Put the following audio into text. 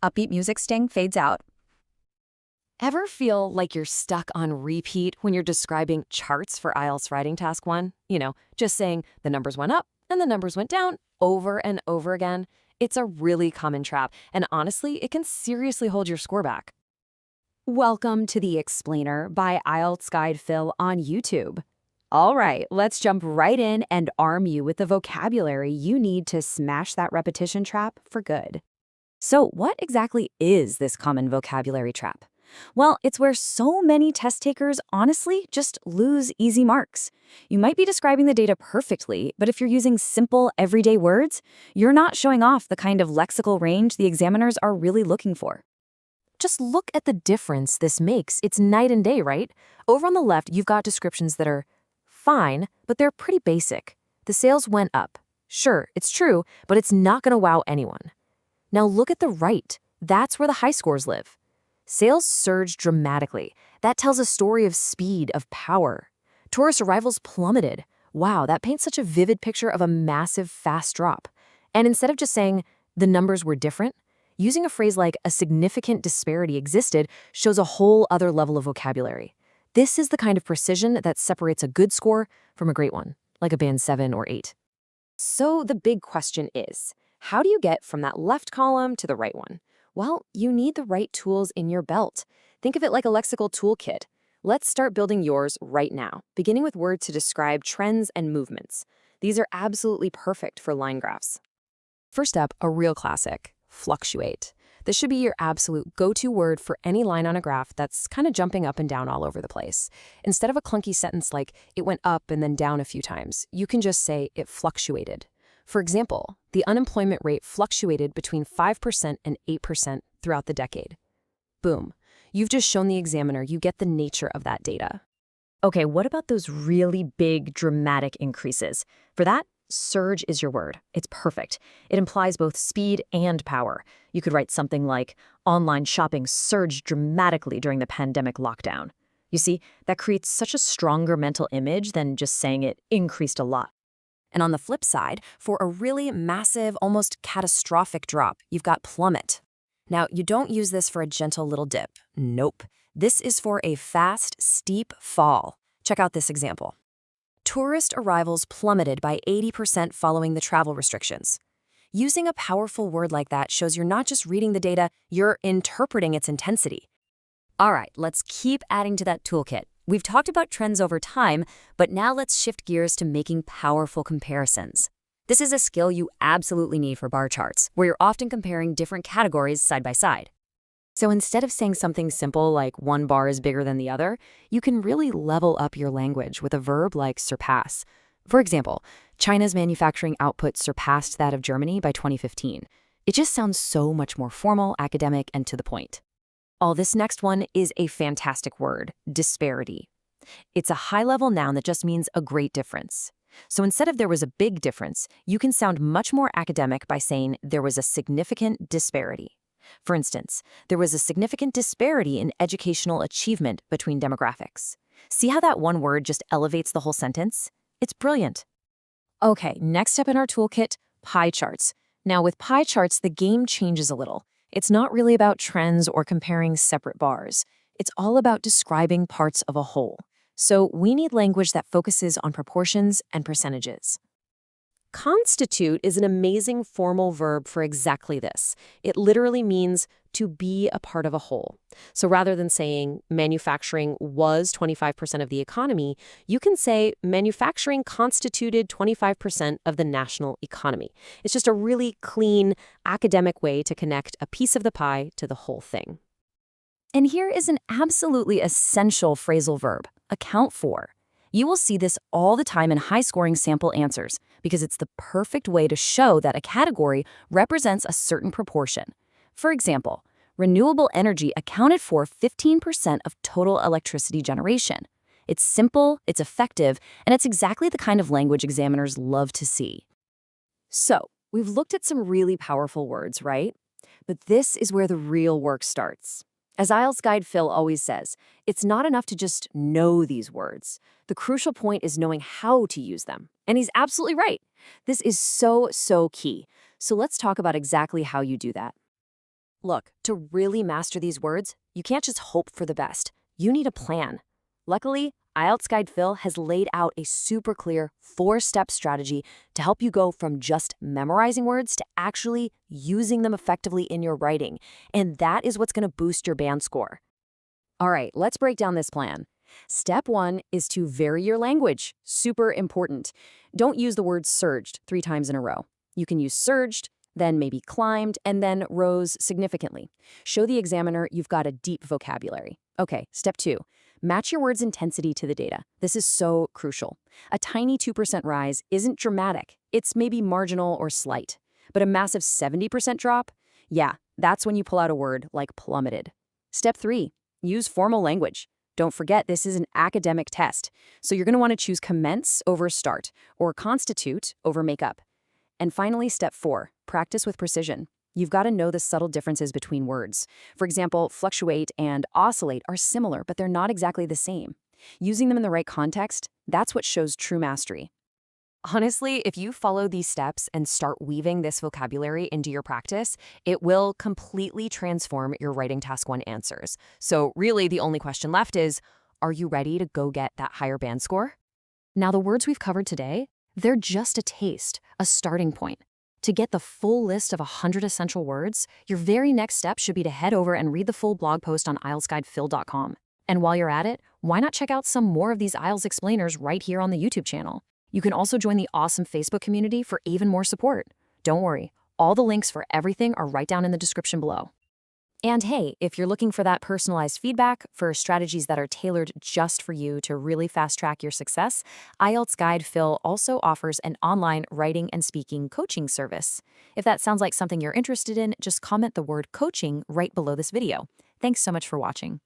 Upbeat music sting fades out. Ever feel like you're stuck on repeat when you're describing charts for IELTS Writing Task 1? Just saying the numbers went up and the numbers went down over and over again. It's a really common trap, and honestly, it can seriously hold your score back. Welcome to The Explainer by IELTS Guide Phil on YouTube. All right, let's jump right in and arm you with the vocabulary you need to smash that repetition trap for good. So what exactly is this common vocabulary trap? Well, it's where so many test takers honestly just lose easy marks. You might be describing the data perfectly, but if you're using simple, everyday words, you're not showing off the kind of lexical range the examiners are really looking for. Just look at the difference this makes. It's night and day, right? Over on the left, you've got descriptions that are fine, but they're pretty basic. The sales went up. Sure, it's true, but it's not going to wow anyone. Now look at the right. That's where the high scores live. Sales surged dramatically. That tells a story of speed, of power. Tourist arrivals plummeted. Wow, that paints such a vivid picture of a massive, fast drop. And instead of just saying the numbers were different, using a phrase like a significant disparity existed shows a whole other level of vocabulary. This is the kind of precision that separates a good score from a great one, like a band 7 or 8. So the big question is, how do you get from that left column to the right one? Well, you need the right tools in your belt. Think of it like a lexical toolkit. Let's start building yours right now, beginning with words to describe trends and movements. These are absolutely perfect for line graphs. First up, a real classic, fluctuate. This should be your absolute go-to word for any line on a graph that's kind of jumping up and down all over the place. Instead of a clunky sentence like, it went up and then down a few times, you can just say it fluctuated. For example, the unemployment rate fluctuated between 5% and 8% throughout the decade. Boom. You've just shown the examiner you get the nature of that data. Okay, what about those really big, dramatic increases? For that, surge is your word. It's perfect. It implies both speed and power. You could write something like, online shopping surged dramatically during the pandemic lockdown. You see, that creates such a stronger mental image than just saying it increased a lot. And on the flip side, for a really massive, almost catastrophic drop, you've got plummet. Now, you don't use this for a gentle little dip. Nope. This is for a fast, steep fall. Check out this example. Tourist arrivals plummeted by 80% following the travel restrictions. Using a powerful word like that shows you're not just reading the data, you're interpreting its intensity. All right, let's keep adding to that toolkit. We've talked about trends over time, but now let's shift gears to making powerful comparisons. This is a skill you absolutely need for bar charts, where you're often comparing different categories side by side. So instead of saying something simple like one bar is bigger than the other, you can really level up your language with a verb like surpass. For example, China's manufacturing output surpassed that of Germany by 2015. It just sounds so much more formal, academic, and to the point. This next one is a fantastic word, disparity. It's a high-level noun that just means a great difference. So instead of there was a big difference, you can sound much more academic by saying there was a significant disparity. For instance, there was a significant disparity in educational achievement between demographics. See how that one word just elevates the whole sentence? It's brilliant. Okay, next up in our toolkit, pie charts. Now with pie charts, the game changes a little. It's not really about trends or comparing separate bars. It's all about describing parts of a whole. So we need language that focuses on proportions and percentages. Constitute is an amazing formal verb for exactly this. It literally means to be a part of a whole. So rather than saying manufacturing was 25% of the economy, you can say manufacturing constituted 25% of the national economy. It's just a really clean, academic way to connect a piece of the pie to the whole thing. And here is an absolutely essential phrasal verb, account for. You will see this all the time in high-scoring sample answers because it's the perfect way to show that a category represents a certain proportion. For example, renewable energy accounted for 15% of total electricity generation. It's simple, it's effective, and it's exactly the kind of language examiners love to see. So, we've looked at some really powerful words, right? But this is where the real work starts. As IELTS Guide Phil always says, it's not enough to just know these words. The crucial point is knowing how to use them. And he's absolutely right. This is so key. So let's talk about exactly how you do that. Look, to really master these words, you can't just hope for the best. You need a plan. Luckily, IELTS Guide Phil has laid out a super clear 4-step strategy to help you go from just memorizing words to actually using them effectively in your writing. And that is what's going to boost your band score. All right, let's break down this plan. Step 1 is to vary your language. Super important. Don't use the word surged 3 times in a row. You can use surged, then maybe climbed, and then rose significantly. Show the examiner you've got a deep vocabulary. Okay, step 2. Match your word's intensity to the data. This is so crucial. A tiny 2% rise isn't dramatic. It's maybe marginal or slight. But a massive 70% drop? Yeah, that's when you pull out a word like plummeted. Step 3. Use formal language. Don't forget, this is an academic test, so you're going to want to choose commence over start or constitute over make up. And finally, step 4, practice with precision. You've got to know the subtle differences between words. For example, fluctuate and oscillate are similar, but they're not exactly the same. Using them in the right context, that's what shows true mastery. Honestly, if you follow these steps and start weaving this vocabulary into your practice, it will completely transform your Writing Task 1 answers. So really, the only question left is, are you ready to go get that higher band score? Now, the words we've covered today, they're just a taste, a starting point. To get the full list of 100 essential words, your very next step should be to head over and read the full blog post on IELTSGuidePhil.com. And while you're at it, why not check out some more of these IELTS explainers right here on the YouTube channel? You can also join the awesome Facebook community for even more support. Don't worry, all the links for everything are right down in the description below. And hey, if you're looking for that personalized feedback for strategies that are tailored just for you to really fast-track your success, IELTS Guide Phil also offers an online writing and speaking coaching service. If that sounds like something you're interested in, just comment the word coaching right below this video. Thanks so much for watching.